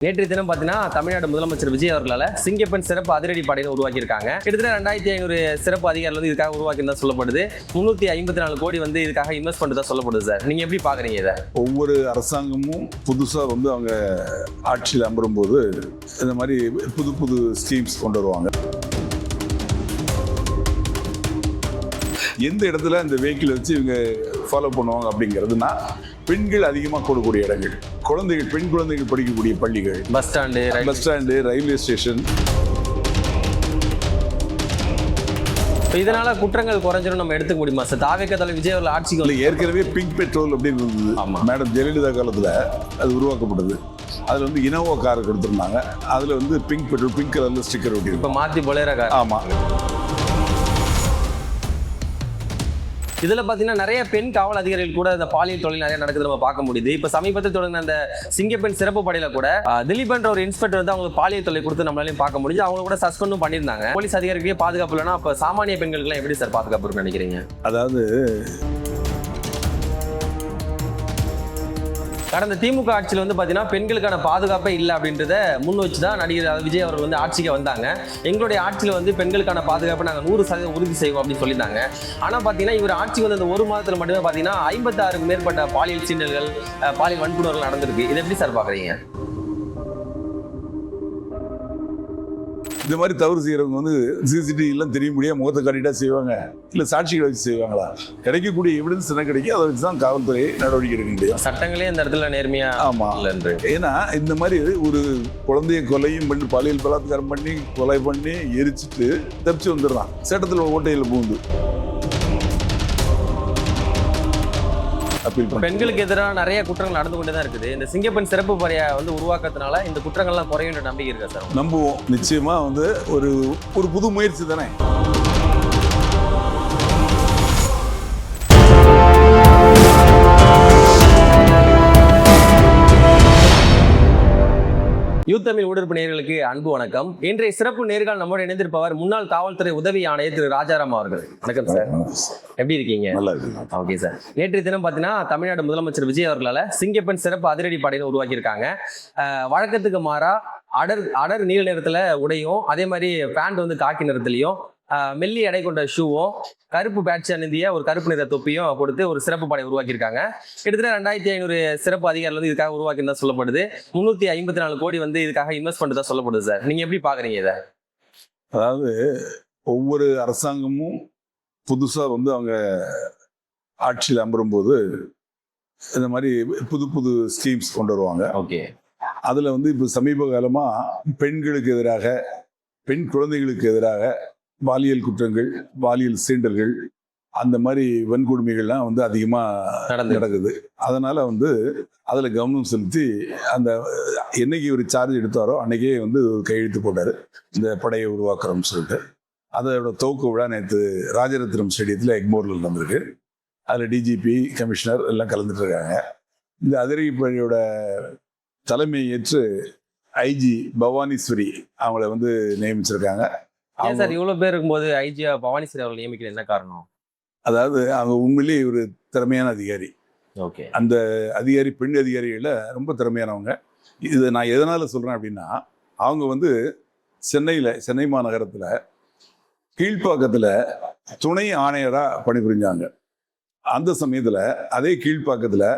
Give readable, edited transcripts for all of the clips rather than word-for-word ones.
நேற்றைய தினம் பார்த்தீங்கன்னா தமிழ்நாடு முதலமைச்சர் விஜய் அவர்களால் சிங்கப்பெண் சிறப்பு அதிரடி படையினர் உருவாக்கியிருக்காங்க. கிட்டத்தட்ட 2500 சிறப்பு அதிகாரிகள் வந்து இதுக்காக உருவாக்கியிருந்தா சொல்லப்படுது. 354 கோடி வந்து இதுக்காக இன்வெஸ்ட் பண்ணுறதா சொல்லப்படுது. சார், நீங்க எப்படி பாக்குறீங்க இதை? ஒவ்வொரு அரசாங்கமும் புதுசா வந்து அவங்க ஆட்சியில் அமரும்போது இந்த மாதிரி புது புது ஸ்கீம்ஸ் கொண்டு வருவாங்க. எந்த இடத்துல இந்த வெஹிக்கிள் வச்சு இவங்க ஃபாலோ பண்ணுவாங்க அப்படிங்கிறதுனா, பெண்கள் அதிகமாக கூடக்கூடிய இடங்கள், குழந்தைகள், பெண் குழந்தைகள் படிக்கக்கூடிய பள்ளிகள், பஸ் ஸ்டாண்டு, ரயில்வே ஸ்டேஷன். இதனால குற்றங்கள் குறைஞ்சிடும் நம்ம எடுத்துக்க முடியுமா சார்? தாவேக தலைவர் விஜய் அவர்கள் ஆட்சிக்கு ஏற்கனவே பிங்க் பெட்ரோல் அப்படின்னு இருந்தது. மேடம் ஜெயலலிதா காலத்தில் அது உருவாக்கப்பட்டது. அதில் வந்து இனோவா கார் கொடுத்துருந்தாங்க. அதில் வந்து பிங்க் பெட்ரோல், பிங்க் கலரில் ஸ்டிக்கர் ஒட்டி இப்போ மாற்றி பொலேரோ கார். ஆமாம். இதில் பார்த்தீங்கன்னா நிறைய பெண் காவல் அதிகாரிகள் கூட இந்த பாலியல் தொழில் நிறைய நடக்குது நம்ம பார்க்க முடியுது. இப்போ சமீபத்தில் தொடங்கின அந்த சிங்கப்பெண் சிறப்பு படையில கூட திலீப் என்ற ஒரு இன்ஸ்பெக்டர் வந்து அவங்களுக்கு பாலியல் தொழிலை கொடுத்து நம்மளாலையும் பார்க்க முடிஞ்சு. அவங்க கூட சஸ்பெண்டும் பண்ணியிருந்தாங்க. போலீஸ் அதிகாரிகளே பாதுகாப்பு இல்லைன்னா அப்போ சாமானிய பெண்களுக்குலாம் எப்படி சார் பாதுகாப்பு இருக்குன்னு நினைக்கிறீங்க? அதாவது கடந்த திமுக ஆட்சியில் வந்து பார்த்தீங்கன்னா பெண்களுக்கான பாதுகாப்பே இல்லை அப்படின்றத முன் வச்சு தான் நடிகர் விஜய் அவர்கள் வந்து ஆட்சிக்கு வந்தாங்க. எங்களுடைய ஆட்சியில் வந்து பெண்களுக்கான பாதுகாப்பை நாங்கள் 100% உறுதி செய்வோம் அப்படின்னு சொல்லியிருந்தாங்க. ஆனால் பார்த்தீங்கன்னா இவர் ஆட்சி வந்து அந்த ஒரு மாதத்தில் மட்டுமே பார்த்தீங்கன்னா 56க்கு மேற்பட்ட பாலியல் சீண்டல்கள், பாலியல் வன்புணர்வுகள் நடந்திருக்கு. இதை எப்படி சார் பார்க்குறீங்க? இந்த மாதிரி தவறு செய்யறவங்க வந்து சிசிடிவி எல்லாம் தெரிய முடியாது, முகத்தை காட்டிட்டா செய்வாங்க, இல்லை சாட்சிகளை வச்சு செய்வாங்களா? கிடைக்கக்கூடிய எவிடன்ஸ் என்ன கிடைக்கும், அதை வச்சு தான் காவல்துறை நடவடிக்கை எடுக்க முடியும். சட்டங்களே இந்த இடத்துல நேர்மையா இல்லை. ஏன்னா இந்த மாதிரி ஒரு குழந்தைய கொலையும் பண்ணி, பாலியல் பலாத்காரம் பண்ணி, கொலை பண்ணி எரிச்சிட்டு தப்பிச்சு வந்துடுறான் சட்டத்தில் ஓட்டையில் பூந்து. பெண்களுக்கு எதிராக நிறைய குற்றங்கள் நடந்து கொண்டு தான் இருக்குது. இந்த சிங்கப்பெண் சிறப்பு படையை வந்து உருவாக்கத்தினால இந்த குற்றங்கள்லாம் குறையும் நம்பிக்கை இருக்கா சார்? நம்புவோம். நிச்சயமா வந்து ஒரு புது முயற்சி தானே. யூத் தமிழ் ஊடகப்பு நேயர்களுக்கு அன்பு வணக்கம். இன்றைய சிறப்பு நேர்காணல் நம்மோடு இணைந்திருப்பவர் முன்னாள் காவல்துறை உதவி ஆணையர் திரு ராஜாராம் அவர்கள். வணக்கம் சார், எப்படி இருக்கீங்க? நல்லா இருக்கு. Okay sir. நேற்றைய தினம் பார்த்தீங்கன்னா தமிழ்நாடு முதலமைச்சர் விஜய் அவர்களால் சிங்கப்பெண் சிறப்பு அதிரடி படையினர் உருவாக்கியிருக்காங்க. வழக்கத்துக்கு மாறா அடர் நீல நிறத்துல உடையும், அதே மாதிரி பேண்ட் வந்து காக்கி நிறத்துலையும், மெல்லி எடை கொண்ட ஷூவும், கருப்பு பேட்ச் அணிந்திய ஒரு கருப்பு நிற தொப்பியும் கொடுத்து ஒரு சிறப்பு படை உருவாக்கியிருக்காங்க. கிட்டத்தட்ட 2500 சிறப்பு அதிகாரிகள் வந்து இதுக்காக உருவாக்கியிருந்தா சொல்லப்படுது. 354 கோடி வந்து இதுக்காக இன்வெஸ்ட் பண்ணுறதா சொல்லப்படுது. சார், நீங்க எப்படி பாக்குறீங்க இதை? அதாவது ஒவ்வொரு அரசாங்கமும் புதுசா வந்து அவங்க ஆட்சியில் அமரும்போது இந்த மாதிரி புது புது ஸ்கீம்ஸ் கொண்டு வருவாங்க. ஓகே. அதுல வந்து இப்போ சமீப காலமா பெண்களுக்கு எதிராக, பெண் குழந்தைகளுக்கு எதிராக பாலியல் குற்றங்கள், பாலியல் சீண்டல்கள், அந்த மாதிரி வன்கொடுமைகள்லாம் வந்து அதிகமாக நடக்குது. அதனால வந்து அதில் கவனம் செலுத்தி அந்த என்னைக்கு ஒரு சார்ஜ் எடுத்தாரோ அன்னைக்கே வந்து கையெழுத்து போட்டார் இந்த படையை உருவாக்குறோம்னு சொல்லிட்டு. அதோட துவக்க விழா நேற்று ராஜரத்னம் ஸ்டேடியத்தில் எக்மோரில் நடந்திருக்கு. அதில் டிஜிபி, கமிஷனர் எல்லாம் கலந்துட்டு இருக்காங்க. இந்த அதிரடி படையோட தலைமை ஏற்று ஐஜி பவானீஸ்வரி அவங்கள வந்து நியமிச்சிருக்காங்க. சார், இவ்வளவு பேர் இருக்கும்போது ஐஜியா பவானிஸ்வரி அவர்கள் நியமிக்கிறது என்ன காரணம்? அதாவது அவங்க உண்மையிலேயே ஒரு திறமையான அதிகாரி. ஓகே. அந்த அதிகாரி, பெண் அதிகாரிகளை ரொம்ப திறமையானவங்க. இதை நான் எதனால சொல்றேன் அப்படின்னா, அவங்க வந்து சென்னை மாநகரத்தில் கீழ்ப்பாக்கத்தில் துணை ஆணையராக பணிபுரிஞ்சாங்க. அந்த சமயத்தில் அதே கீழ்ப்பாக்கத்தில்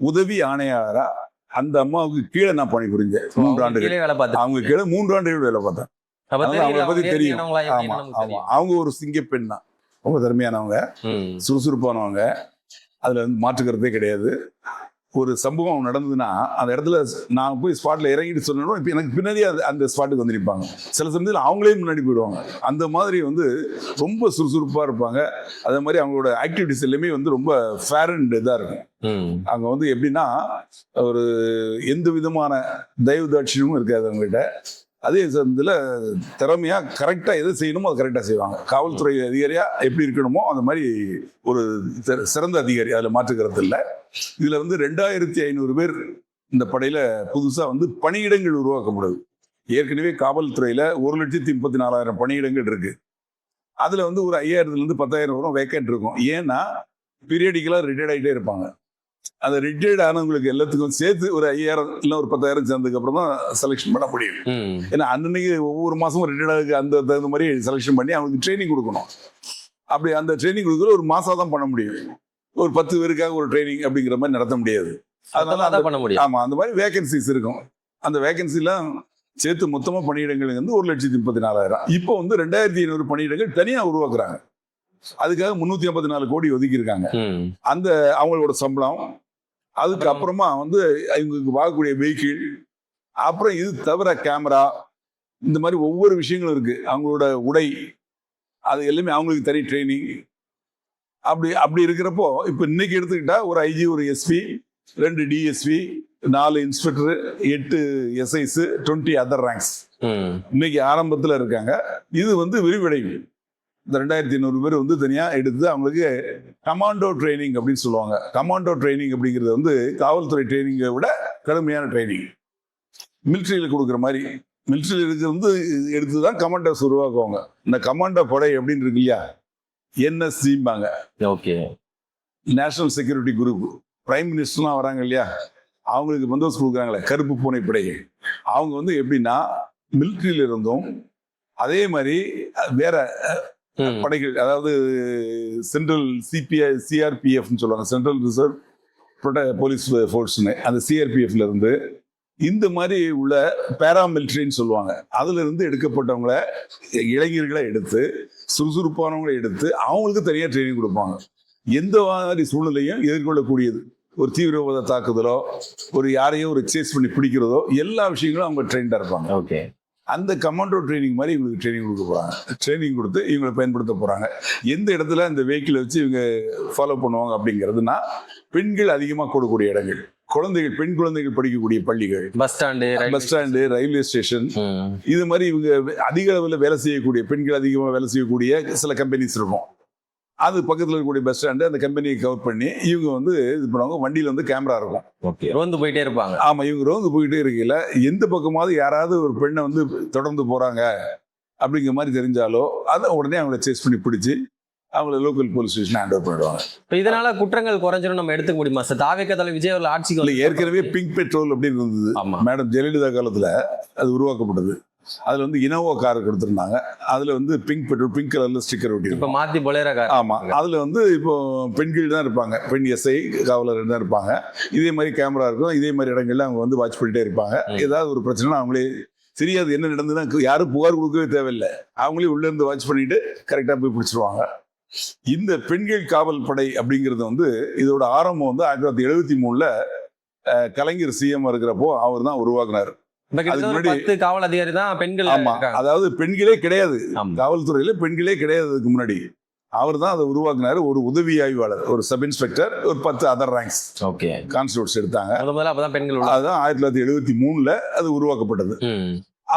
உதவி ஆணையாளராக அந்த அம்மாவுக்கு கீழே நான் பணிபுரிஞ்சேன். 3 ஆண்டுகள் அவங்க கீழே 3 ஆண்டுகள் வேலை பார்த்தேன். அவங்களை பத்தி தெரியும். அவங்க ஒரு சிங்கப்பெண் தான், ரொம்ப திறமையானவங்க, சுறுசுறுப்பானவங்க. அதுல வந்து மாற்றுக்கிறதே கிடையாது. ஒரு சம்பவம் நடந்ததுன்னா அந்த இடத்துல நான் போய் ஸ்பாட்ல இறங்கிட்டு சொன்னோம், இப்போ எனக்கு பின்னாடியே அந்த ஸ்பாட்டுக்கு வந்து நிற்பாங்க. சில சமயத்தில் அவங்களே முன்னாடி போயிடுவாங்க. அந்த மாதிரி வந்து ரொம்ப சுறுசுறுப்பாக இருப்பாங்க. அதே மாதிரி அவங்களோட ஆக்டிவிட்டிஸ் எல்லாமே வந்து ரொம்ப ஃபேர் அண்ட் இதாக இருக்கும். அவங்க வந்து எப்படின்னா ஒரு எந்த விதமான தயவு தாட்சியமும் இருக்காது அவங்ககிட்ட. அதே சமயத்தில் திறமையாக கரெக்டாக எது செய்யணுமோ அது கரெக்டாக செய்வாங்க. காவல்துறை அதிகாரியாக எப்படி இருக்கணுமோ அந்த மாதிரி ஒரு சிறந்த அதிகாரி, அதில் மாற்றுக்கிறது இல்லை. இதில் வந்து 2500 பேர் இந்த படையில் புதுசாக வந்து பணியிடங்கள் உருவாக்கப்படுது. ஏற்கனவே காவல்துறையில் 1,34,000 பணியிடங்கள் இருக்குது. அதில் வந்து ஒரு 5000லேருந்து 10,000 வரும் வேக்கண்ட் இருக்கும். ஏன்னா பீரியடிக்கலாக ரிட்டையர்ட் ஆகிட்டே இருப்பாங்க. அந்த ரிட்டையர்ட் ஆனவங்களுக்கு எல்லாத்துக்கும் சேர்த்து ஒரு 5000 இல்லை ஒரு 10,000 சேர்ந்ததுக்கு அப்புறம் தான் செலெக்ஷன் பண்ண முடியும். ஏன்னா அன்னைக்கு ஒவ்வொரு மாசமும் ரிட்டையர்டாக அந்த தகுந்த மாதிரி செலெக்ஷன் பண்ணி அவங்களுக்கு ட்ரைனிங் கொடுக்கணும். அப்படி அந்த ட்ரைனிங் கொடுக்குற ஒரு மாசம் தான் பண்ண முடியும். ஒரு 10 பேருக்காக ஒரு ட்ரைனிங் அப்படிங்கிற மாதிரி நடத்த முடியாது. அதனால அதான் பண்ண முடியும். ஆமா, அந்த மாதிரி வேகன்சிஸ் இருக்கும். அந்த வேகன்சிலாம் சேர்த்து மொத்தமா பணியிடங்கள் வந்து 1,34,000. இப்போ வந்து 2,500 பணியிடங்கள் தனியா உருவாக்குறாங்க. அதுக்காக 354 கோடி ஒதுக்கி இருக்காங்க. அந்த அவங்களோட சம்பளம், அதுக்கு அப்புறமா வந்து இவங்களுக்கு வாங்கக்கூடிய வெஹிக்கிள், அப்புறம் இது தவிர கேமரா, இந்த மாதிரி ஒவ்வொரு விஷயங்களும் இருக்கு. அவங்களோட உடை, அது எல்லாமே அவங்களுக்கு தனி ட்ரைனிங். அப்படி இருக்கிறப்போ இப்போ இன்னைக்கு எடுத்துக்கிட்டா ஒரு ஐஜி, ஒரு SP, 2 DSP, 4 inspector, 8 எஸ்ஐஸ், 20 other ranks இன்னைக்கு ஆரம்பத்தில் இருக்காங்க. இது வந்து விரிவடையும். இந்த 2,500 பேர் வந்து தனியாக எடுத்து அவங்களுக்கு கமாண்டோ ட்ரைனிங் அப்படின்னு சொல்லுவாங்க. கமாண்டோ ட்ரைனிங் அப்படிங்கிறது வந்து காவல்துறை ட்ரைனிங்கை விட கடுமையான ட்ரைனிங். மிலிட்ரியில் கொடுக்குற மாதிரி மிலிட்ரியில் இருக்கிறது வந்து எடுத்து தான் கமாண்டோஸ் உருவாக்குவாங்க. இந்த கமாண்டோ படை அப்படின்னு இருக்கு இல்லையா, என்எஸ்சிம்பாங்க. Okay, national security group. Prime மினிஸ்டர்லாம் வராங்க இல்லையா, அவங்களுக்கு பந்தோபஸ்து கொடுக்குறாங்களே கருப்பு பூனை படை. அவங்க வந்து எப்படின்னா மிலிட்ரியில இருந்தும் அதே மாதிரி வேற படைகள், அதாவது சென்ட்ரல் சிஆர்பிஎஃப்னு சொல்லுவாங்க, சென்ட்ரல் ரிசர்வ் போலீஸ் ஃபோர்ஸ்னு, அந்த சிஆர்பிஎஃப்ல இருந்து இந்த மாதிரி உள்ள பேராமிலிட்ரின்னு சொல்லுவாங்க, அதுல இருந்து எடுக்கப்பட்டவங்கள இளைஞர்களை எடுத்து சுறுசுறுப்பானவங்களை எடுத்து அவங்களுக்கு தனியாக ட்ரைனிங் கொடுப்பாங்க. எந்த மாதிரி சூழ்நிலையும் எதிர்கொள்ளக்கூடியது, ஒரு தீவிரவாத தாக்குதலோ, ஒரு யாரையும் ஒரு சேஸ் பண்ணி பிடிக்கிறதோ, எல்லா விஷயங்களும் அவங்க ட்ரெயின்டாக இருப்பாங்க. ஓகே, அந்த கமாண்டோ ட்ரைனிங் மாதிரி இவங்களுக்கு ட்ரைனிங் கொடுக்க போகிறாங்க. ட்ரைனிங் கொடுத்து இவங்களை பயன்படுத்த போகிறாங்க. எந்த இடத்துல இந்த வெஹிக்கிளை வச்சு இவங்க ஃபாலோ பண்ணுவாங்க அப்படிங்கிறதுனா, பெண்கள் அதிகமாக கூடக்கூடிய இடங்கள், குழந்தைகள், பெண் குழந்தைகள் படிக்கக்கூடிய பள்ளிகள், பஸ் ஸ்டாண்டு, ரயில்வே ஸ்டேஷன், இது மாதிரி இவங்க அதிக அளவில் வேலை செய்யக்கூடிய, பெண்கள் அதிகமாக வேலை செய்யக்கூடிய சில கம்பெனிஸ் இருக்கும். அது பக்கத்தில் இருக்கக்கூடிய பஸ் ஸ்டாண்டு, அந்த கம்பெனியை கவர் பண்ணி இவங்க வந்து இது பண்ணுவாங்க. வண்டியில் வந்து கேமரா இருக்கும். ஓகே, ரோந்து போயிட்டே இருப்பாங்க. ஆமாம், இவங்க ரோந்து போயிட்டே இருக்கையில் எந்த பக்கமாவது யாராவது ஒரு பெண்ணை வந்து தொடர்ந்து போகிறாங்க அப்படிங்கிற மாதிரி தெரிஞ்சாலோ அதை உடனே அவங்கள சேஸ் பண்ணி பிடிச்சி அவங்கள local police station hand over பண்ணிடுவாங்க. இப்போ இதனால குற்றங்கள் குறைஞ்சிடும் நம்ம எடுத்துக்க முடியுமா சார்? தாவேக தலைவர் விஜய் அவர்கள் ஆட்சிக்கு இல்லை, ஏற்கனவே பிங்க் பெட்ரோல் அப்படின்னு இருந்தது. மேடம் ஜெயலலிதா காலத்தில் அது உருவாக்கப்பட்டது. அதுல வந்து இனோவா கார் கொடுத்துருந்தாங்க. அதுல வந்து பிங்க் பெட்ரோல், பிங்க் கலர்ல ஸ்டிக்கர் ஒட்டி இப்போ மாத்தி பொலேரோ கார். ஆமா, அதுல வந்து இப்போ பெண்கள் தான் இருப்பாங்க, பெண் எஸ்ஐ காவலர் தான் இருப்பாங்க. இதே மாதிரி கேமரா இருக்கும். இதே மாதிரி இடங்கள்ல அவங்க வந்து வாட்ச் பண்ணிட்டே இருப்பாங்க. ஏதாவது ஒரு பிரச்சனை அவங்களே தெரியாது என்ன நடந்ததுன்னா யாரும் புகார் கொடுக்கவே தேவையில்லை, அவங்களே உள்ள இருந்து வாட்ச் பண்ணிட்டு கரெக்டா போய் பிடிச்சிருவாங்க. இந்த பெண்கள் காவல் படை அப்படிங்கிறது வந்து இதோட ஆரம்பம் வந்து 1973 கலைஞர் சிஎம் இருக்கிறப்போ அவர் தான் உருவாக்குனார். காவல் அதிகாரி தான் பெண்கள். ஆமா, அதாவது பெண்களே கிடையாது காவல்துறையில, பெண்களே கிடையாது. அதுக்கு முன்னாடி அவர் தான் அதை உருவாக்குனாரு. ஒரு உதவி ஆய்வாளர், ஒரு சப் இன்ஸ்பெக்டர், ஒரு 10 அதர் ரேங்க்ஸ் கான்ஸ்டபிள்ஸ் எடுத்தாங்க. அதுதான் 1973 அது உருவாக்கப்பட்டது.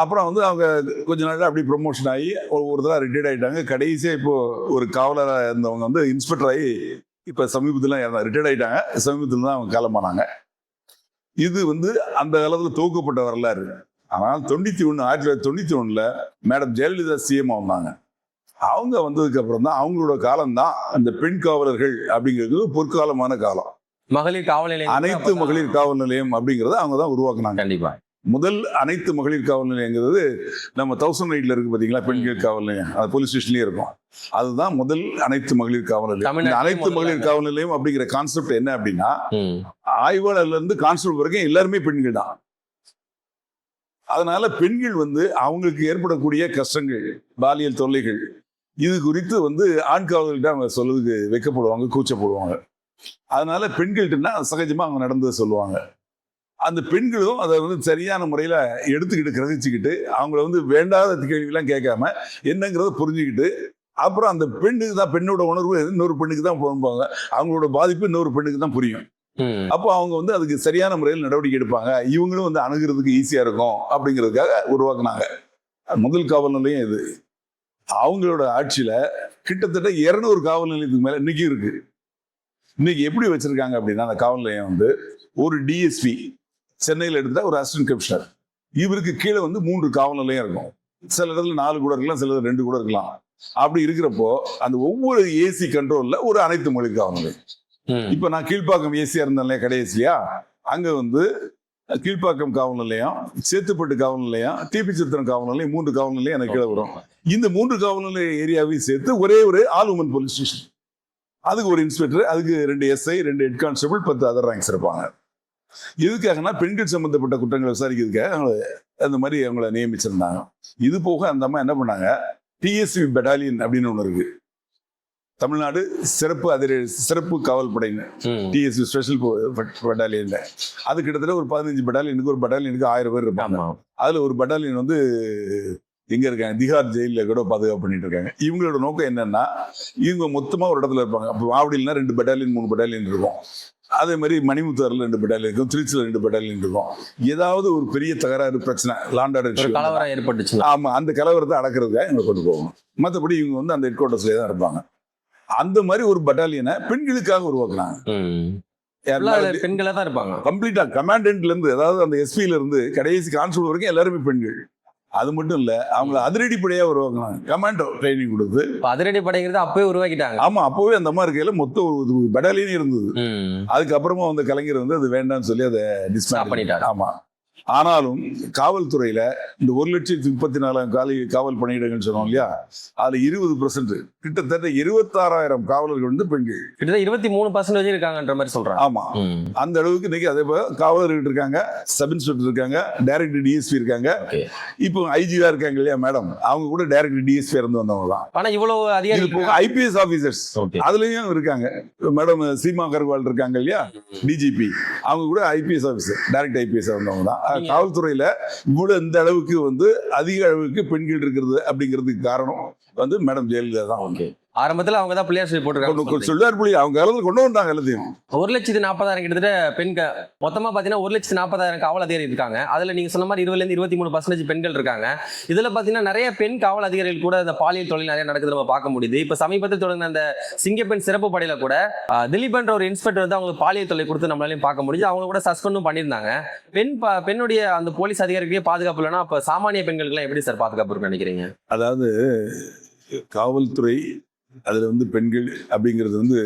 அப்புறம் வந்து அவங்க கொஞ்ச நாள் அப்படி ப்ரொமோஷன் ஆகி ஒரு தடவை ரிட்டையர்ட் ஆகிட்டாங்க. கடைசியா இப்போ ஒரு காவலராக இருந்தவங்க வந்து இன்ஸ்பெக்டர் ஆகி இப்போ சமீபத்தில் ரிட்டையர்ட் ஆகிட்டாங்க. சமீபத்தில் தான் அவங்க காலமானாங்க. இது வந்து அந்த காலத்தில் துவக்கப்பட்ட வரலாறு. ஆனால் 1991 மேடம் ஜெயலலிதா சிஎம் வந்தாங்க. அவங்க வந்ததுக்கு அப்புறம் தான் அவங்களோட காலம் தான் அந்த பெண் காவலர்கள் அப்படிங்கிறது பொற்காலமான காலம். மகளிர் காவல் நிலையம், அனைத்து மகளிர் காவல் நிலையம் அப்படிங்கிறத அவங்க தான் உருவாக்குனாங்க. கண்டிப்பா முதல் அனைத்து மகளிர் காவல் நிலையங்கிறது நம்ம 1008 இருக்கு பாத்தீங்களா, பெண்கள் காவல் நிலையம், அது போலீஸ் ஸ்டேஷன்லயே இருக்கும். அதுதான் முதல் அனைத்து மகளிர் காவல் நிலையம். அனைத்து மகளிர் காவல் நிலையம் அப்படிங்கிற கான்செப்ட் என்ன அப்படின்னா, ஆய்வாளர்ல இருந்து கான்ஸ்டபிள் வரைக்கும் எல்லாருமே பெண்கள் தான். அதனால பெண்கள் வந்து அவங்களுக்கு ஏற்படக்கூடிய கஷ்டங்கள், பாலியல் தொல்லைகள், இது குறித்து வந்து ஆண் காவலர்கிட்ட அவங்க சொல்றதுக்கு வைக்கப்படுவாங்க, கூச்சப்படுவாங்க. அதனால பெண்கள்கிட்டனா சகஜமா அவங்க நடந்ததை சொல்லுவாங்க. அந்த பெண்களும் அதை வந்து சரியான முறையில் எடுத்துக்கிட்டு கிரகிச்சுக்கிட்டு அவங்கள வந்து வேண்டாத கேள்வியெல்லாம் கேட்காம என்னங்கிறத புரிஞ்சுக்கிட்டு, அப்புறம் அந்த பெண்ணுக்கு தான், பெண்ணோட உணர்வு இன்னொரு பெண்ணுக்கு தான் போவாங்க, அவங்களோட பாதிப்பு இன்னொரு பெண்ணுக்கு தான் புரியும். அப்போ அவங்க வந்து அதுக்கு சரியான முறையில் நடவடிக்கை எடுப்பாங்க. இவங்களும் வந்து அணுகிறதுக்கு ஈஸியா இருக்கும் அப்படிங்கிறதுக்காக உருவாக்குனாங்க முதல் காவல் நிலையம் இது. அவங்களோட ஆட்சியில கிட்டத்தட்ட 200 காவல் நிலையத்துக்கு மேல இன்னைக்கு இருக்கு. இன்னைக்கு எப்படி வச்சிருக்காங்க அப்படின்னா, அந்த காவல் நிலையம் வந்து ஒரு டிஎஸ்பி, சென்னையில் எடுத்தா ஒரு அசிஸ்டன்ட் கமிஷனர், இவருக்கு கீழே வந்து 3 காவல் நிலையம் இருக்கும். சில இடத்துல 4 கூட இருக்கலாம், சில 2 கூட இருக்கலாம். அப்படி இருக்கிறப்போ அந்த ஒவ்வொரு ஏசி கண்ட்ரோல்ல ஒரு அனைத்து மகளிர் காவல் நிலையம், இப்ப நான் கீழ்ப்பாக்கம் ஏசியா இருந்தேன் கடைசியா, அங்க வந்து கீழ்ப்பாக்கம் காவல் நிலையம், சேத்துப்பட்டு காவல் நிலையம், டிபி சித்திரம் காவல் நிலையம், 3 காவல் நிலையம் எனக்கு கீழே வரும். இந்த 3 காவல் நிலைய ஏரியாவையும் சேர்த்து ஒரே ஒரு ஆல் உமன் போலீஸ் ஸ்டேஷன். அதுக்கு ஒரு இன்ஸ்பெக்டர், அதுக்கு 2 SI, 2 head constable, 10 other ranks இருப்பாங்க. எதுக்காகனா பெண்கள் சம்பந்தப்பட்ட குற்றங்களை விசாரிக்கிறதுக்காக அந்த மாதிரி அவங்கள நியமிச்சிருந்தாங்க. இது போக அந்த அம்மா என்ன பண்ணாங்க, TSV பெட்டாலியன் அப்படின்னு ஒண்ணு இருக்கு, தமிழ்நாடு சிறப்பு காவல் படையின்னு, TSV ஸ்பெஷல் பெட்டாலியன். அது கிட்டத்தட்ட ஒரு 15 பெட்டாலியனுக்கு, ஒரு பெட்டாலியனுக்கு 1000 பேர் இருப்பாங்க. அதுல ஒரு பெட்டாலியன் வந்து எங்க இருக்காங்க, திஹார் ஜெயில கூட பாதுகாப்பு பண்ணிட்டு இருக்காங்க. இவங்களோட நோக்கம் என்னன்னா, இவங்க மொத்தமா ஒரு இடத்துல இருப்பாங்க. அப்போ ஆவடியில்னா 2 பெட்டாலியன் 3 பெட்டாலியன் இருக்கும். அதே மாதிரி மணிமுத்தாறுல 2 பெட்டாலியன் இருக்கும், திருச்சியில 2 பெட்டாலியன் இருக்கும். ஏதாவது ஒரு பெரிய தகராறு பிரச்சனை, லாண்ட் ஆர்டர் கலவரம் ஏற்பட்டுச்சு, ஆமா, அந்த கலவரத்தை அடக்கிறதுக்காக இவங்க கொண்டு போவாங்க. மற்றபடி இவங்க வந்து அந்த ஹெட் குவார்டர்ஸ்லேயே தான் இருப்பாங்க. அந்த மாதிரி ஒரு பட்டாலியனை பெண்களுக்காக உருவாக்குனாங்க. பெண்களா தான் இருப்பாங்க கம்ப்ளீட்டா, கமாண்டன்ட்ல இருந்து, அதாவது அந்த எஸ்பில இருந்து கடைசி கான்ஸ்டபிள் வரைக்கும் எல்லாருமே பெண்கள். அது மட்டும் இல்ல, அவங்களை அதிரடி படையா உருவாக்குனாங்க, கமாண்டோ ட்ரைனிங் கொடுத்து. அதிரடி படைங்கிறது அப்பவே உருவாக்கிட்டாங்க. ஆமா, அப்பவே அந்த மாதிரி இருக்கையில மொத்தம் ஒரு பட்டாலியனே இருந்தது. அதுக்கப்புறமா வந்து கலைஞர் வந்து அது வேண்டாம்னு சொல்லி அதை டிஸ்பேண்ட் பண்ணிட்டாரு. ஆமா, ஆனாலும் காவல்துறையில இந்த 1,34,000 காவல் பணியிடங்கள் சொன்னோம் இல்லையா, அதுல 20%, கிட்டத்தட்ட 26,000 காவலர்கள் வந்து பெண்கள். கிட்டத்தட்ட 23% இருக்காங்கன்ற மாதிரி சொல்றாங்க. ஆமா, அந்த அளவுக்கு இன்னைக்கு அதே போல காவலர்கள் இருக்காங்க, சப் இன்ஸ்பெக்டர் இருக்காங்க, டைரக்டர் DSP இருக்காங்க, இப்போ ஐஜியா இருக்காங்க இல்லையா மேடம், அவங்க கூட டைரக்டர் DSP இருந்து வந்தவங்க தான். ஆனா இவ்வளவு அதிகாரிகள், IPS ஆபீசர்ஸ் அதுலயும் இருக்காங்க. மேடம் சீமா அகர்வால் இருக்காங்க இல்லையா, DGP, அவங்க கூட IPS ஆபீசர், டைரக்ட் IPS வந்தவங்க தான். காவல்துறையில இவ்வளவு இந்த அளவுக்கு வந்து அதிக அளவுக்கு பெண்கள் இருக்கிறது அப்படிங்கிறதுக்கு காரணம் வந்து மேடம் ஜெயலலிதா தான். ஆரம்பத்துல அவங்க தான் பிள்ளையார் சொல்லி போட்டுருக்காங்க, சொல்லுவார் புள்ளி, அவங்க காலத்துல கொண்டு வந்தாங்க எல்லாத்தையும். 1,40,000 கிட்டத்தட்ட பெண்கள் மொத்தமா பாத்தீங்கன்னா 1,40,000 காவல் அதிகாரி இருக்காங்க. அதுல நீங்க சொன்ன மாதிரி 20-23% பெண்கள் இருக்காங்க. இதுல பாத்தீங்கன்னா நிறைய பெண் காவல் அதிகாரிகள் கூட இந்த பாலியல் தொழில் நிறைய நடக்குது நம்ம பார்க்க முடியுது. இப்ப சமீபத்தில் தொடங்கின அந்த சிங்கப்பெண் சிறப்பு படையில கூட திலீப் என்ற ஒரு இன்ஸ்பெக்டர் வந்து அவங்களுக்கு பாலியல் தொழில் கொடுத்து நம்மளாலையும் பார்க்க முடியுது. அவங்க கூட சஸ்பெண்டும் பண்ணியிருந்தாங்க. பெண்ணுடைய அந்த போலீஸ் அதிகாரிக்கே பாதுகாப்பு இல்லைன்னா அப்ப சாமானிய பெண்களுக்கு எல்லாம் எப்படி சார் பாதுகாப்பு இருக்குன்னு நினைக்கிறீங்க? அதாவது காவல்துறை அதுல வந்து பெண்கள் அப்படிங்கிறது வந்து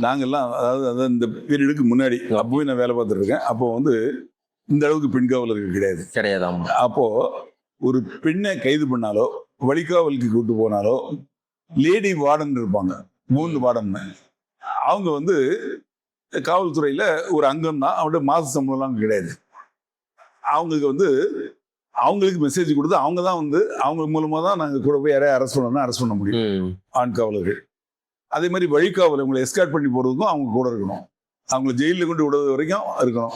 நாங்கெல்லாம், அதாவது இந்த பீரியடுக்கு முன்னாடி அப்பவே நான் வேலை பார்த்துட்டு இருக்கேன். அப்போ வந்து இந்த அளவுக்கு பெண் காவலர்கள் கிடையாது. அப்போ ஒரு பெண்ணை கைது பண்ணாலோ, வழிகாவலுக்கு கூட்டு போனாலோ, லேடி வார்டன் இருப்பாங்க, 3 வார்டன். அவங்க வந்து காவல்துறையில ஒரு அங்கம் தான், அவங்களோட மாச சம்பளம்லாம் கிடையாது. அவங்களுக்கு வந்து அவங்களுக்கு மெசேஜ் கொடுத்து அவங்க தான் வந்து அவங்க மூலமா தான் நாங்கள் கூட போய் யாரையும் அரெஸ்ட் பண்ண முடியும், ஆண் காவலர்கள். அதே மாதிரி வழிகாவல் அவங்களை எஸ்கார்ட் பண்ணி போறதுக்கும் அவங்க கூட இருக்கணும், அவங்களை ஜெயிலில் கொண்டு விடுறது வரைக்கும் இருக்கணும்.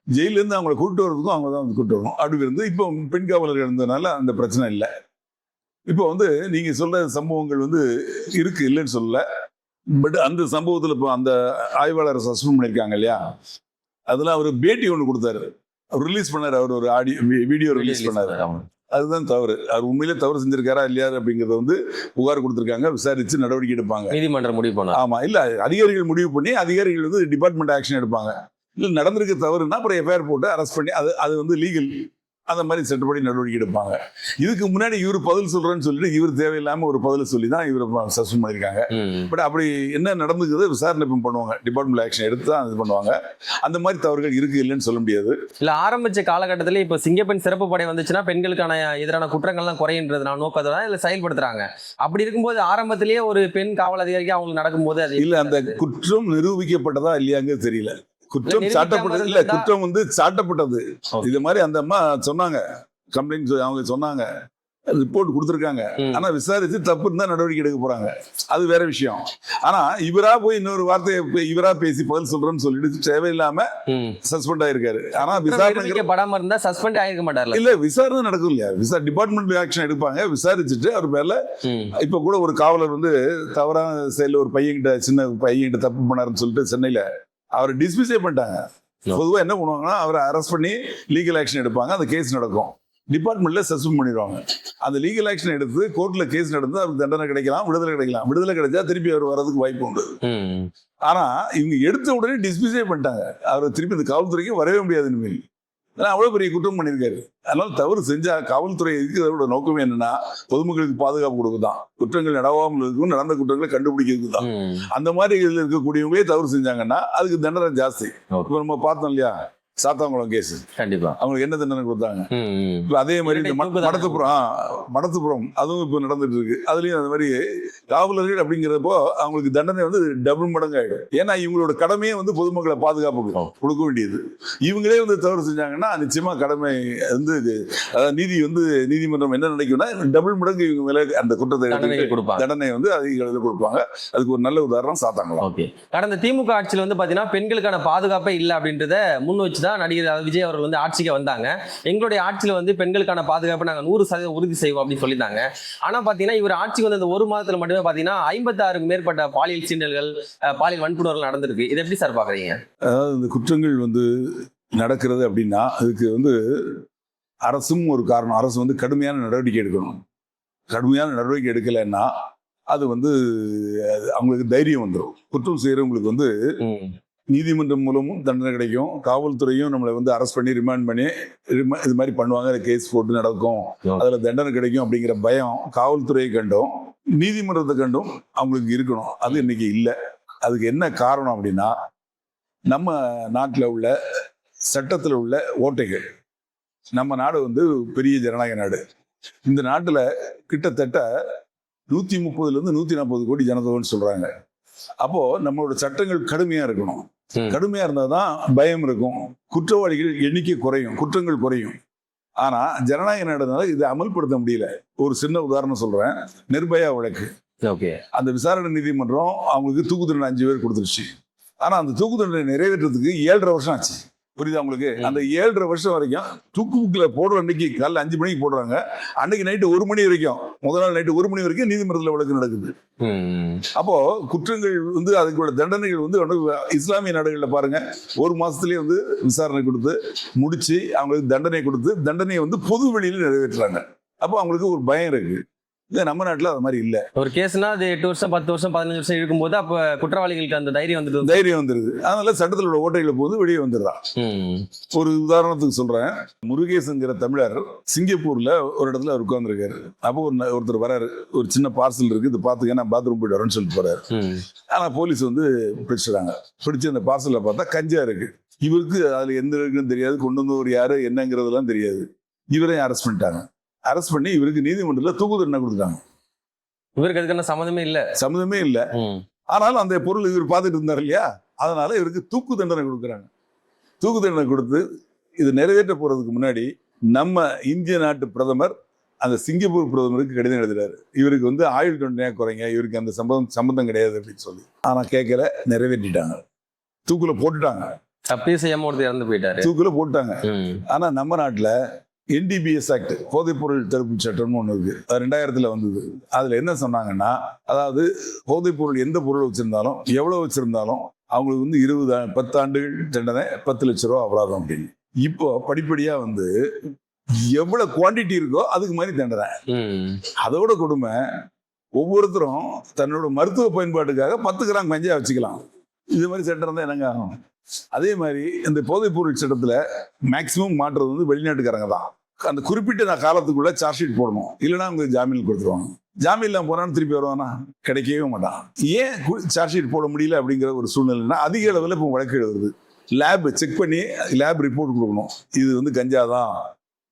ஜெயில இருந்து அவங்களை கூப்பிட்டு வர்றதுக்கும் அவங்க தான் வந்து கூப்பிட்டு வரணும். அப்படி இருந்து இப்போ பெண் காவலர்கள் இருந்ததுனால அந்த பிரச்சனை இல்லை. இப்போ வந்து நீங்க சொல்ற சம்பவங்கள் வந்து இருக்கு, இல்லைன்னு சொல்லல. பட் அந்த சம்பவத்தில் இப்போ அந்த ஆய்வாளரை சஸ்பெண்ட் பண்ணியிருக்காங்க இல்லையா, அதெல்லாம் அவர் பேட்டி ஒன்று கொடுத்தாரு, அவர் ரிலீஸ் பண்ணாரு, அவர் ஒரு வீடியோ ரிலீஸ் பண்ணாரு. அதுதான் தவறு. அவர் உண்மையிலே தவறு செஞ்சிருக்காரா இல்லையா அப்படிங்கறத வந்து புகார் கொடுத்திருக்காங்க, விசாரிச்சு நடவடிக்கை எடுப்பாங்க, நீதிமன்றம் முடிவு பண்ண. ஆமா, இல்ல அதிகாரிகள் முடிவு பண்ணி அதிகாரிகள் வந்து டிபார்ட்மெண்ட் ஆக்ஷன் எடுப்பாங்க. இல்ல நடந்திருக்க தவறுனா அப்புறம் FIR போட்டு அரெஸ்ட் பண்ணி அது வந்து லீகல், அந்த மாதிரி சட்டப்படி நடவடிக்கை எடுப்பாங்க. இதுக்கு முன்னாடி இவர் பதில் சொல்றேன்னு சொல்லிட்டு இவர் தேவையில்லாம ஒரு பதில் சொல்லி தான் இவர் சஸ்பெண்ட் பண்ணியிருக்காங்க. பட் அப்படி என்ன நடந்துக்குது விசாரணை பண்ணுவாங்க, டிபார்ட்மெண்ட் ஆக்ஷன் எடுத்து தான் இது பண்ணுவாங்க. அந்த மாதிரி தவறுகள் இருக்கு, இல்லைன்னு சொல்ல முடியாது. இல்ல ஆரம்பிச்ச காலகட்டத்தில் இப்போ சிங்கப்பெண் சிறப்பு படை வந்துச்சுன்னா பெண்களுக்கான எதிரான குற்றங்கள்லாம் குறையின்றது நான் நோக்கத்தோட இல்லை செயல்படுத்துறாங்க. அப்படி இருக்கும்போது ஆரம்பத்திலேயே ஒரு பெண் காவல் அதிகாரிக்கு அவங்களுக்கு நடக்கும்போது அது இல்ல, அந்த குற்றம் நிரூபிக்கப்பட்டதா இல்லையாங்க தெரியல. குற்றம் சாட்டப்பட்டது இல்ல, குற்றம் வந்து சாட்டப்பட்டது. இது மாதிரி அந்த அம்மா சொன்னாங்க, கம்ப்ளைண்ட் அவங்க சொன்னாங்க, ரிப்போர்ட் கொடுத்துருக்காங்க. ஆனா விசாரிச்சு தப்பு இருந்தா நடவடிக்கை எடுக்க போறாங்க, அது வேற விஷயம். ஆனா இவரா போய் இன்னொரு வார்த்தையை இவரா பேசி பதில் சொல்றேன்னு சொல்லிட்டு தேவையில்லாம சஸ்பெண்ட் ஆயிருக்காரு. ஆனா விசாரணை படாம இருந்தா சஸ்பெண்ட் ஆயிருக்க மாட்டாரு. இல்ல, விசாரணை நடக்கும் இல்லையா, டிபார்ட்மெண்ட் ஆக்ஷன் எடுப்பாங்க, விசாரிச்சுட்டு அவர் மேல. இப்ப கூட ஒரு காவலர் வந்து தவறான செயல ஒரு சின்ன பையன்கிட்ட தப்பு பண்ணாருன்னு சொல்லிட்டு சென்னையில அவரை டிஸ்மிஸே பண்ணிட்டாங்க. பொதுவாக என்ன பண்ணுவாங்கன்னா அவரை அரெஸ்ட் பண்ணி லீகல் ஆக்ஷன் எடுப்பாங்க, அந்த கேஸ் நடக்கும், டிபார்ட்மெண்ட்ல சஸ்பெண்ட் பண்ணிடுவாங்க. அந்த லீகல் ஆக்ஷன் எடுத்து கோர்ட்ல கேஸ் நடந்து அவருக்கு தண்டனை கிடைக்கலாம், விடுதலை கிடைக்கலாம். விடுதலை கிடைச்சா திருப்பி அவர் வர்றதுக்கு வாய்ப்பு உண்டு. ஆனா இவங்க எடுத்த உடனே டிஸ்மிஸே பண்ணிட்டாங்க, அவர் திருப்பி இந்த காவல்துறைக்கு வரவே முடியாது. இனிமேல் ஏன்னா அவ்வளவு பெரிய குற்றம் பண்ணியிருக்காரு. அதனால தவறு செஞ்சா காவல்துறை இருக்கிறதோட நோக்கமே என்னன்னா பொதுமக்களுக்கு பாதுகாப்பு கொடுக்குதான், குற்றங்கள் நடவாமல் இருக்கும், நடந்த குற்றங்களை கண்டுபிடிக்கிறதுக்கு தான். அந்த மாதிரி இதுல இருக்கக்கூடியவங்களே தவறு செஞ்சாங்கன்னா அதுக்கு தண்டனை ஜாஸ்தி. இப்ப நம்ம பார்த்தோம் இல்லையா சாத்தாங்குளம் கேஸ், கண்டிப்பா அவங்களுக்கு என்ன தண்டனை கொடுத்தாங்க. இப்ப அதே மாதிரி இந்த மடத்துப்புறம் அதுவும் இப்ப நடந்துட்டு இருக்கு. அதுலயும் அந்த மாதிரி காவலர்கள் அப்படிங்கிறப்போ அவங்களுக்கு தண்டனை வந்து டபுள் மடங்கு ஆயிடும். ஏன்னா இவங்களோட கடமையே வந்து பொதுமக்களை பாதுகாப்பு கொடுக்க வேண்டியது. இவங்களே வந்து தவறு செஞ்சாங்கன்னா நிச்சயமா கடமை வந்து நீதி வந்து நீதிமன்றம் என்ன நினைக்கும்னா டபுள் மடங்கு இவங்க மேல அந்த குற்றத்தை தண்டனை வந்து அதிக கொடுப்பாங்க. அதுக்கு ஒரு நல்ல உதாரணம் சாத்தாங்குளம். கடந்த திமுக ஆட்சியில் வந்து பாத்தீங்கன்னா பெண்களுக்கான பாதுகாப்பே இல்லை அப்படின்றத முன் வச்சு தான் நடிகர் விஜய் அவர்கள் வந்து ஆட்சிக்கு வந்தாங்க. எங்களுடைய ஆட்சியில் வந்து பெண்களுக்கான பாதுகாப்பை நாங்கள் 100% உறுதி செய்வோம் அப்படின்னு சொல்லியிருந்தாங்க. ஆனா பாத்தீங்கன்னா இவர் ஆட்சிக்கு வந்து இந்த ஒரு மாதத்துல மட்டுமே பாத்தீங்கன்னா 56க்கும் மேற்பட்ட பாலியல் சீண்டல்கள், பாலியல் வன்புணர்வுகள் நடந்திருக்கு. இதை எப்படி சார் பாக்குறீங்க? அதாவது இந்த குற்றங்கள் வந்து நடக்கிறது அப்படின்னா அதுக்கு வந்து அரசும் ஒரு காரணம். அரசு வந்து கடுமையான நடவடிக்கை எடுக்கணும். கடுமையான நடவடிக்கை எடுக்கலைன்னா அது வந்து அவங்களுக்கு தைரியம் வந்துடும். குற்றம் செய்யறவங்களுக்கு வந்து நீதிமன்றம் மூலமும் தண்டனை கிடைக்கும், காவல்துறையும் நம்மளை வந்து அரெஸ்ட் பண்ணி ரிமாண்ட் பண்ணி இது மாதிரி பண்ணுவாங்க, கேஸ் போட்டு நடக்கும், அதுல தண்டனை கிடைக்கும் அப்படிங்கிற பயம் காவல்துறையை கண்டும் நீதிமன்றத்தை கண்டும் அவங்களுக்கு இருக்கணும். அது இன்னைக்கு இல்லை. அதுக்கு என்ன காரணம் அப்படின்னா நம்ம நாட்டில் உள்ள சட்டத்தில் உள்ள ஓட்டைகள். நம்ம நாடு வந்து பெரிய ஜனநாயக நாடு. இந்த நாட்டில் கிட்டத்தட்ட 130 to 140 கோடி ஜனத்தொகைன்னு சொல்றாங்க. அப்போ நம்மளோட சட்டங்கள் கடுமையா இருக்கணும். கடுமையா இருந்தாதான் பயம் இருக்கும், குற்றவாளிகள் எண்ணிக்கை குறையும், குற்றங்கள் குறையும். ஆனா ஜனநாயக நாடுனால இதை அமல்படுத்த முடியல. ஒரு சின்ன உதாரணம் சொல்றேன். நிர்பயா வழக்கு, அந்த விசாரணை நீதிமன்றம் அவங்களுக்கு தூக்கு தண்டனை 5 பேர் கொடுத்துருச்சு. ஆனா அந்த தூக்கு தண்டனை நிறைவேற்றத்துக்கு 7.5 வருஷம் ஆச்சு. புரியுதா உங்களுக்கு? அந்த 7.5 வருஷம் வரைக்கும் தூக்கு புக்கில் போடுற அன்னைக்கு காலைல 5 மணிக்கு போடுறாங்க, அன்னைக்கு நைட்டு 1 மணி வரைக்கும், முதல் நாள் நைட்டு 1 மணி வரைக்கும் நீதிமன்றத்தில் வழக்கு நடக்குது. அப்போ குற்றங்கள் வந்து அதுக்குள்ள தண்டனைகள் வந்து இஸ்லாமிய நாடுகளில் பாருங்க, 1 மாசத்துலயே வந்து விசாரணை கொடுத்து முடிச்சு அவங்களுக்கு தண்டனை கொடுத்து தண்டனையை வந்து பொது வெளியில நிறைவேற்றுறாங்க. அப்போ அவங்களுக்கு ஒரு பயம் இருக்கு. நம்ம நாட்டுல அது மாதிரி இல்ல. ஒரு கேஸ்னா அது 8 வருஷம் 10 வருஷம் 15 வருஷம் இருக்கும்போது அப்ப குற்றவாளிகளுக்கு அந்த தைரியம் வந்துருது. அதனால சட்டத்தில் உள்ள ஓட்டைகளை போது வெளியே வந்துடுறான். ஒரு உதாரணத்துக்கு சொல்றேன். முருகேசன்கிற தமிழர் சிங்கப்பூர்ல ஒரு இடத்துல உட்கார்ந்துருக்காரு. அப்போ ஒருத்தர் வராரு, ஒரு சின்ன பார்சல் இருக்கு, இது பாத்துக்க, நான் பாத்ரூம் போயிட்டு வரேன்னு சொல்லிட்டு போறாரு. ஆனா போலீஸ் வந்து பிடிச்சிடாங்க. பிடிச்சு அந்த பார்சல்ல பார்த்தா கஞ்சா இருக்கு. இவருக்கு அதுல எந்த இருக்குன்னு தெரியாது, கொண்டு வந்து ஒரு யாரு என்னங்கிறதுலாம் தெரியாது. இவரையும் அரெஸ்ட் பண்ணிட்டாங்க. அரெஸ்ட் பண்ணி இவருக்கு நீதிமன்றத்தில் தூக்கு தண்டனை கொடுத்துட்டாங்க. இவருக்கு அதுக்கான சம்மதமே இல்லை. ஆனாலும் அந்த பொருள் இவர் பார்த்துட்டு இருந்தார் இல்லையா, அதனால இவருக்கு தூக்கு தண்டனை கொடுக்குறாங்க. தூக்கு தண்டனை கொடுத்து இது நிறைவேற்ற போறதுக்கு முன்னாடி நம்ம இந்திய நாட்டு பிரதமர் அந்த சிங்கப்பூர் பிரதமருக்கு கடிதம் எழுதுறாரு. இவருக்கு வந்து ஆயுள் தண்டனையா குறைங்க, இவருக்கு அந்த சம்பந்தம் கிடையாது அப்படின்னு சொல்லி. ஆனா கேட்கல, நிறைவேற்றிட்டாங்க, தூக்குல போட்டுட்டாங்க. தப்பே செய்யாம ஒருத்தர் இறந்து போயிட்டாரு, தூக்குல போட்டாங்க. ஆனா நம்ம நாட்டுல NDPS ஆக்ட், போதைப்பொருள் தடுப்பு சட்டம்னு ஒன்று இருக்கு. அது 2000 வந்தது. அதுல என்ன சொன்னாங்கன்னா, அதாவது போதைப்பொருள் எந்த பொருள் வச்சிருந்தாலும் எவ்வளவு வச்சிருந்தாலும் அவங்களுக்கு வந்து 10 ஆண்டுகள் தண்டனை, 10 லட்சம் ரூபா அபராதம் அப்படின்னு. இப்போ படிப்படியா வந்து எவ்வளவு குவான்டிட்டி இருக்கோ அதுக்கு மாதிரி தண்டனை. அதோட கொடுமை, ஒவ்வொருத்தரும் தன்னோட மருத்துவ பயன்பாட்டுக்காக 10 கிராம் கஞ்சா வச்சுக்கலாம். இது மாதிரி சட்டம் இருந்தா என்னங்க ஆகும்? அதே மாதிரி இந்த போதைப்பொருள் சட்டத்துல மேக்சிமம் மாற்றுறது வந்து வெளிநாட்டுக்காரங்க தான். அந்த குறிப்பிட்ட காலத்துக்குள்ள சார்ஜ் ஷீட் போடணும், இல்லைன்னா அவங்க ஜாமீன் கொடுத்துருவாங்க. ஜாமீன்லாம் போறான்னு திருப்பி வருவானா? கிடைக்கவே மாட்டான். ஏன் சார்ஜ் ஷீட் போட முடியல அப்படிங்கிற ஒரு சூழ்நிலைன்னா, அதிக அளவில் இப்போ வழக்கு எழுதுறது. லேப் செக் பண்ணி லேப் ரிப்போர்ட் கொடுக்கணும், இது வந்து கஞ்சா தான்,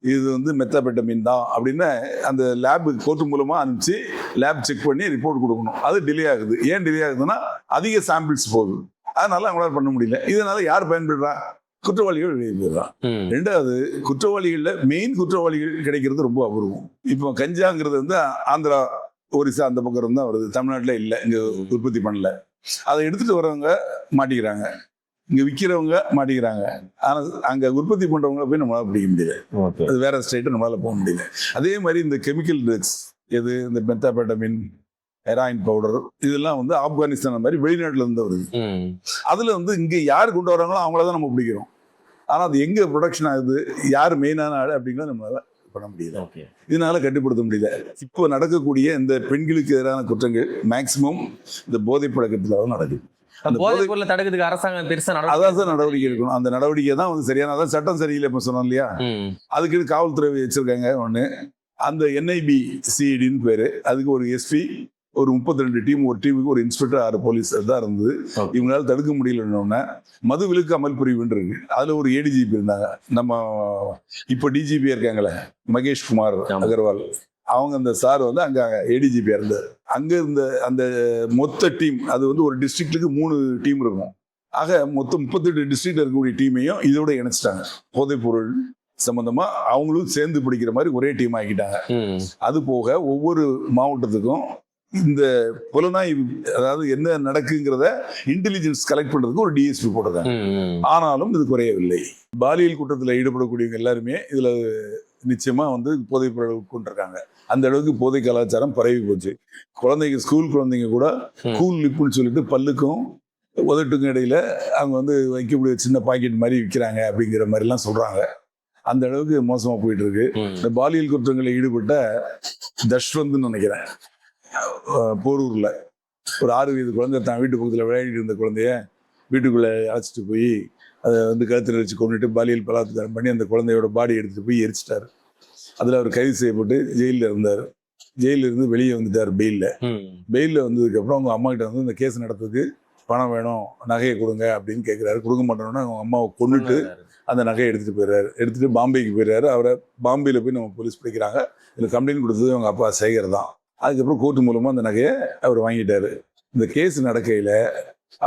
இது வந்து மெத்தாபெட்டமின் தான் அப்படின்னு அந்த லேப் கோர்ட்டு மூலமா அனுப்பிச்சு லேப் செக் பண்ணி ரிப்போர்ட் கொடுக்கணும். அது டிலே ஆகுது. ஏன் டிலே ஆகுதுன்னா அதிக சாம்பிள்ஸ் போகுது, அதனால அவங்களால பண்ண முடியல. இதனால யார் பயன்படுறா? குற்றவாளிகள் வெளியே போயிடுறான். 2வது, குற்றவாளிகள்ல மெயின் குற்றவாளிகள் கிடைக்கிறது ரொம்ப அபூர்வம். இப்போ கஞ்சாங்கிறது வந்து ஆந்திரா, ஒரிசா அந்த பக்கம் தான் வருது, தமிழ்நாட்டில் இல்லை, இங்க உற்பத்தி பண்ணல. அதை எடுத்துட்டு வரவங்க மாட்டிக்கிறாங்க, இங்க விற்கிறவங்க மாட்டிக்கிறாங்க. ஆனா அங்க உற்பத்தி பண்றவங்க போய் நம்மளால பிடிக்க முடியல. அது வேற ஸ்டேட்டு நம்மளால போக முடியல. அதே மாதிரி இந்த கெமிக்கல் ட்ரக்ஸ், எது இந்த மெத்தாபெட்டமின், ஹெராயின் பவுடர், இதெல்லாம் வந்து ஆப்கானிஸ்தான் மாதிரி வெளிநாட்டுல இருந்து வருது. அதுல வந்து இங்க யார் கொண்டு வராங்களோ அவங்களதான் நம்ம பிடிக்கிறோம். ஆனா அது எங்க ப்ரொடக்ஷன் ஆகுது, யார் மெயினான ஆளு அப்படிங்கிறத நம்மளால பண்ண முடியல. இதனால கட்டுப்படுத்த முடியல. இப்போ நடக்கக்கூடிய இந்த பெண்களுக்கு எதிரான குற்றங்கள் மேக்சிமம் இந்த போதை பழக்கத்துல தான் நடக்குது. அந்த போதைப் பொருளை தடுக்கிறதுக்கு அரசாங்கம் பெருசா அதான் சார் நடவடிக்கை எடுக்கணும். அந்த நடவடிக்கை தான் வந்து சரியான, அதான் சட்டம் சரியில்லை இப்போ சொன்னோம் இல்லையா, அதுக்கு காவல்துறை வச்சிருக்காங்க ஒன்று. அந்த NIB CIDன்னு பேரு, அதுக்கு ஒரு SP, ஒரு 32 டீம், ஒரு டீமுக்கு ஒரு இன்ஸ்பெக்டர், 6 போலீஸ் தான் இருந்தது. இவங்களால தடுக்க முடியலன்னு மது விலக்கு அமல் பிரிவுன்னு இருக்கு, அதுல ஒரு ADGP இருந்தாங்க. நம்ம இப்போ DGP இருக்காங்களே மகேஷ் குமார் அகர்வால், அவங்க அந்த சார் வந்து அங்க ADGP இருந்தார். அங்க இருந்த அந்த மொத்த டீம், அது வந்து ஒரு டிஸ்ட்ரிக்ட்டுக்கு 3 டீம் இருக்கும். ஆக மொத்தம் 38 டிஸ்ட்ரிக்ட் இருக்கக்கூடிய டீமையும் இதோட இணைச்சிட்டாங்க. போதைப் பொருள் சம்பந்தமா அவங்களும் சேர்ந்து பிடிக்கிற மாதிரி ஒரே டீம் ஆக்கிட்டாங்க. அது போக ஒவ்வொரு மாவட்டத்துக்கும் இந்த புலனாய்வு, அதாவது என்ன நடக்குங்கிறத இன்டெலிஜென்ஸ் கலெக்ட் பண்றதுக்கு ஒரு DSP போட்டிருக்காங்க. ஆனாலும் இது குறையவில்லை. பாலியல் குற்றத்தில் ஈடுபடக்கூடியவங்க எல்லாருமே இதுல நிச்சயமா வந்து போதைப் பொருள் கொண்டிருக்காங்க. அந்த அளவுக்கு போதை கலாச்சாரம் பரவி போச்சு. குழந்தைங்க, ஸ்கூல் குழந்தைங்க கூட கூல் லிப்புன்னு சொல்லிட்டு பல்லுக்கும் உதட்டுக்கும் இடையில அவங்க வந்து வைக்கக்கூடிய சின்ன பாக்கெட் மாதிரி விற்கிறாங்க அப்படிங்கிற மாதிரிலாம் சொல்றாங்க. அந்த அளவுக்கு மோசமா போயிட்டு இருக்கு. இந்த பாலியல் குற்றங்களில் ஈடுபட்ட தஷ்வந்த்னு நினைக்கிறேன், போரூர்ல ஒரு 6 வயது குழந்தை தான் வீட்டு பக்கத்தில் விளையாடிட்டு இருந்த குழந்தைய வீட்டுக்குள்ள அழைச்சிட்டு போய் அதை வந்து கழுத்தில் வச்சு கொண்டுட்டு பாலியல் பலாத்காரம் பண்ணி அந்த குழந்தையோட பாடி எடுத்துட்டு போய் எரிச்சிட்டாரு. அதில் அவர் கைது செய்யப்பட்டு ஜெயிலில் இருந்தார். ஜெயிலில் இருந்து வெளியே வந்துட்டார் பெயிலில் வந்ததுக்கப்புறம் அவங்க அம்மா கிட்ட வந்து இந்த கேஸ் நடத்துறதுக்கு பணம் வேணும், நகையை கொடுங்க அப்படின்னு கேட்குறாரு. கொடுக்க மாட்டோம்னா அவங்க அம்மாவை கொண்டுட்டு அந்த நகையை எடுத்துகிட்டு போயிடுறாரு. எடுத்துகிட்டு பாம்பேக்கு போயிடுறாரு. அவரை பாம்பேயில் போய் நம்ம போலீஸ் பிடிக்கிறாங்க. இதில் கம்ப்ளைண்ட் கொடுத்தது அவங்க அப்பா சேகர் தான். அதுக்கப்புறம் கோர்ட்டு மூலமாக அந்த நகையை அவர் வாங்கிட்டாரு. இந்த கேஸ் நடக்கையில்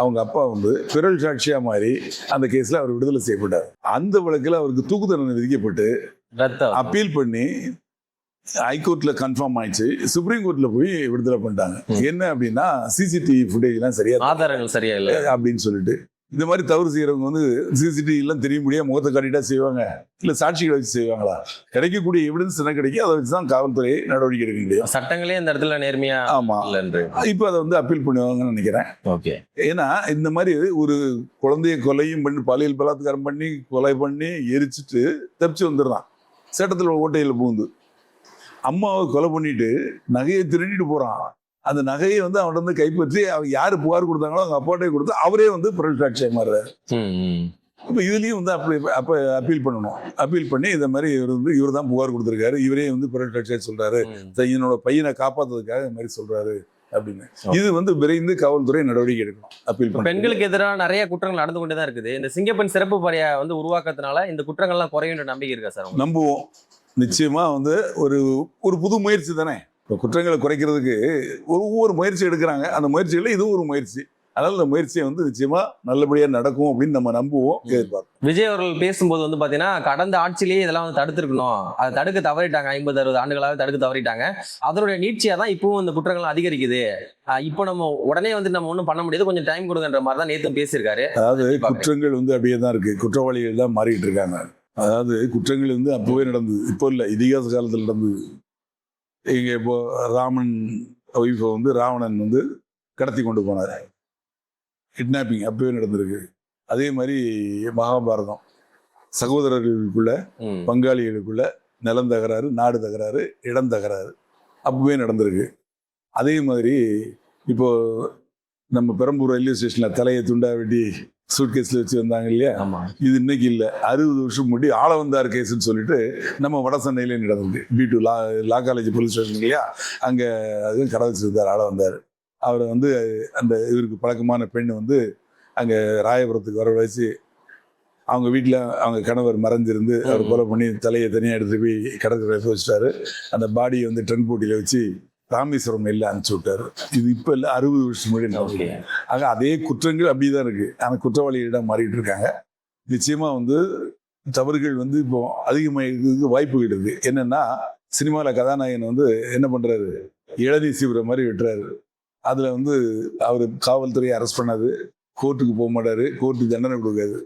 அவங்க அப்பா வந்து பிறல் சாட்சியா மாதிரி அந்த கேஸில் அவர் விடுதலை செய்யப்பட்டார். அந்த வழக்கில் அவருக்கு தூக்கு தண்டனை விதிக்கப்பட்டு அப்பீல் பண்ணி ஹைகோர்ட்ல கன்ஃபார்ம் ஆயிடுச்சு. சுப்ரீம் கோர்ட்ல போய் விடுதலை பண்ணிட்டாங்க. என்ன அப்படின்னா CCTV ஃபுட்டேஜ் எல்லாம் சரியா, ஆதாரங்கள் சரியா இல்லை அப்படின்னு சொல்லிட்டு. இந்த மாதிரி தவறு செய்யறவங்க வந்து CCTV எல்லாம் தெரிய முடியாது, முகத்தை காட்டிட்டா செய்வாங்க, இல்ல சாட்சிகளை வச்சு செய்வாங்களா? கிடைக்கக்கூடிய எவிடன்ஸ் என்ன கிடைக்கும், அதை வச்சுதான் காவல்துறை நடவடிக்கை எடுக்க முடியும். சட்டங்களே இந்த இடத்துல நேர்மையா ஆமா. இப்ப அதை வந்து அப்பீல் பண்ணுவாங்கன்னு நினைக்கிறேன். ஏன்னா இந்த மாதிரி ஒரு குழந்தைய கொலையும் பண்ணி பாலியல் பலாத்காரம் பண்ணி கொலை பண்ணி எரிச்சிட்டு தப்பிச்சு வந்துடுறான். சட்டத்தில் ஓட்டையில பூந்து அம்மாவை கொலை பண்ணிட்டு நகையை திருடிட்டு போறான். அந்த நகையை வந்து அவன் வந்து கைப்பற்றி அவங்க யாரு புகார் கொடுத்தாங்களோ அவங்க அப்பாட்டே கொடுத்து அவரே வந்து பிறல் சாட்சியா மாறுறாரு. இப்போ இதுலயும் வந்து அப்பீல் பண்ணணும். அப்பீல் பண்ணி இந்த மாதிரி இவர் தான் புகார் கொடுத்திருக்காரு, இவரே வந்து பிறல் சாட்சியா சொல்றாரு, என்னோட பையனை காப்பாத்துறதுக்காக இந்த மாதிரி சொல்றாரு அப்படின்னு. இது வந்து விரைந்து காவல்துறை நடவடிக்கை எடுக்கணும். அப்பீல் பண்ண பெண்களுக்கு எதிராக நிறைய குற்றங்கள் நடந்து கொண்டே தான் இருக்குது. இந்த சிங்கப்பெண் சிறப்பு படையை வந்து உருவாக்கத்தினால இந்த குற்றங்கள்லாம் குறையும் நம்பிக்கை இருக்கா சார்? நம்புவோம். நிச்சயமா வந்து ஒரு புது முயற்சி தானே. இப்போ குற்றங்களை குறைக்கிறதுக்கு ஒவ்வொரு முயற்சி எடுக்கிறாங்க. அந்த முயற்சிகளில் இதுவும் ஒரு முயற்சி. அதனால இந்த முயற்சியை வந்து நிச்சயமா நல்லபடியா நடக்கும் அப்படின்னு நம்ம நம்புவோம், எதிர்பார்ப்போம். விஜய் அவர்கள் பேசும்போது வந்து பாத்தீங்கன்னா கடந்த ஆட்சியிலேயே இதெல்லாம் வந்து தடுத்திருக்கணும், அதை தடுக்க தவறிட்டாங்க. 50-60 ஆண்டுகளாக தடுக்க தவறிட்டாங்க. அதனுடைய நீட்சியா தான் இப்பவும் இந்த குற்றங்கள் அதிகரிக்குது. இப்போ நம்ம உடனே வந்து நம்ம ஒன்றும் பண்ண முடியாது, கொஞ்சம் டைம் கொடுங்கன்ற மாதிரி தான் நேற்று பேசியிருக்காரு. அதாவது குற்றங்கள் வந்து அப்படியே தான் இருக்கு, குற்றவாளிகள் தான் மாறிட்டு இருக்காங்க. அதாவது குற்றங்கள் வந்து அப்பவே நடந்தது, இப்போ இல்லை, இதிகாச காலத்தில் நடந்தது. இங்க இப்போ ராமன் ஒய்ஃபை வந்து ராவணன் வந்து கடத்தி கொண்டு போனார், கிட்னாப்பிங் அப்பவே நடந்திருக்கு. அதே மாதிரி மகாபாரதம், சகோதரர்களுக்குள்ள பங்காளிகளுக்குள்ள நிலம் தகராறு, நாடு தகராறு, இடம் தகராறு அப்பவே நடந்திருக்கு. அதே மாதிரி இப்போ நம்ம பெரம்பூர் ரயில்வே ஸ்டேஷன்ல தலையை துண்டா வெட்டி சூட்கேஸ்ல வச்சு வந்தாங்க இல்லையா, இது இன்னைக்கு இல்லை, 60 வருஷம் முன்னாடி ஆளவந்தார் கேஸ்ன்னு சொல்லிட்டு நம்ம வட சென்னையிலே நடந்தது. B2 லா காலேஜ் போலீஸ் ஸ்டேஷன் இல்லையா, அங்க அது கடை வச்சிருந்தார் ஆளவந்தார். அவரை வந்து அந்த இவருக்கு பழக்கமான பெண் வந்து அங்கே ராயபுரத்துக்கு வர வச்சு அவங்க வீட்டில் அவங்க கணவர் மறைஞ்சிருந்து அவர் கொலை பண்ணி தலையை தனியாக எடுத்து போய் கடற்கரை வச்சுட்டாரு. அந்த பாடியை வந்து ட்ரெண்ட் போட்டியில் வச்சு ராமேஸ்வரம் நெல்ல அனுப்பிச்சு விட்டாரு. இது இப்போ இல்லை, 60 வருஷம் முன்னாடி. ஆக அதே குற்றங்கள் அப்படிதான் இருக்கு. ஆனால் குற்றவாளிகளிடம் மாறிட்டு இருக்காங்க. நிச்சயமா வந்து தவறுகள் வந்து இப்போ அதிகமாக வாய்ப்புகள் இருக்கு. என்னன்னா சினிமாவில் கதாநாயகன் வந்து என்ன பண்றாரு, இளநீ சீவுற மாதிரி விட்டுறாரு. அதுல வந்து அவர் காவல்துறையை அரெஸ்ட் பண்ணாது, கோர்ட்டுக்கு போக மாட்டாரு, கோர்ட்டுக்கு தண்டனை கொடுக்காது.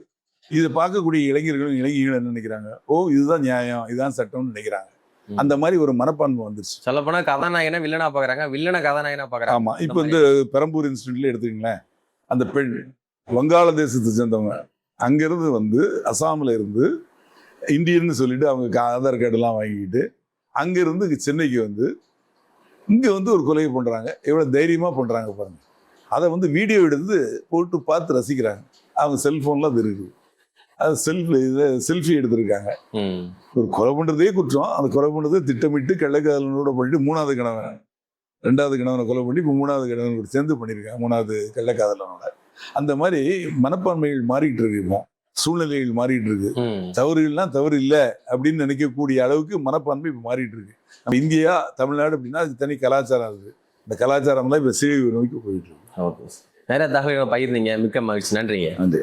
இதை பார்க்கக்கூடிய இளைஞர்களும் இளைஞர்கள் என்ன நினைக்கிறாங்க, ஓ இதுதான் நியாயம், இதுதான் சட்டம்னு நினைக்கிறாங்க. அந்த மாதிரி ஒரு மனப்பான்மை வந்துருச்சு. சொல்ல போனா கதாநாயகனை வில்லனா பாக்குறாங்க, வில்லனை கதாநாயகனா பாக்குறாங்க. ஆமா, இப்போ வந்து பெரம்பூர் இன்சிடென்ட்ல எடுத்துக்கீங்களேன், அந்த பெண் வங்காளதேசத்தை சேர்ந்தவங்க, அங்கிருந்து வந்து அசாமில் இருந்து இந்தியன்னு சொல்லிட்டு அவங்க ஆதார் கார்டு எல்லாம் வாங்கிக்கிட்டு அங்கிருந்து சென்னைக்கு வந்து இங்க வந்து ஒரு கொலையை பண்றாங்க. எவ்வளவு தைரியமா பண்றாங்க பாருங்க. அதை வந்து வீடியோ எடுத்து போட்டு பார்த்து ரசிக்கிறாங்க. அவங்க செல்ஃபோனில் அது இருக்குது. அது செல்ஃபி எடுத்திருக்காங்க. ஒரு கொலை பண்ணுறதே குற்றம், அந்த கொலை பண்ணுறதே திட்டமிட்டு கள்ளக்காதலனோட பண்ணிட்டு 3வது கணவன் 2வது கணவனை கொலை பண்ணி இப்போ 3வது கணவனோட சேர்ந்து பண்ணியிருக்காங்க 3வது கள்ளக்காதலனோட. அந்த மாதிரி மனப்பான்மைகள் மாறிட்டு இருக்கு. இப்போ சூழ்நிலைகள் மாறிட்டு இருக்கு. தவறுகள்லாம் தவறு இல்லை அப்படின்னு நினைக்கக்கூடிய அளவுக்கு மனப்பான்மை இப்போ மாறிட்டு இருக்கு. நம்ம இந்தியா தமிழ்நாடு அப்படின்னா அதுக்கு தனி கலாச்சாரம் இருக்குது. இந்த கலாச்சாரம் தான் இப்போ சீழிவு நோக்கி போயிட்டு இருக்கு. ஓகே, நிறைய தகவல்களை பகிர்ந்தீங்க. மிக்க மகிழ்ச்சி. நன்றிங்க. நன்றி.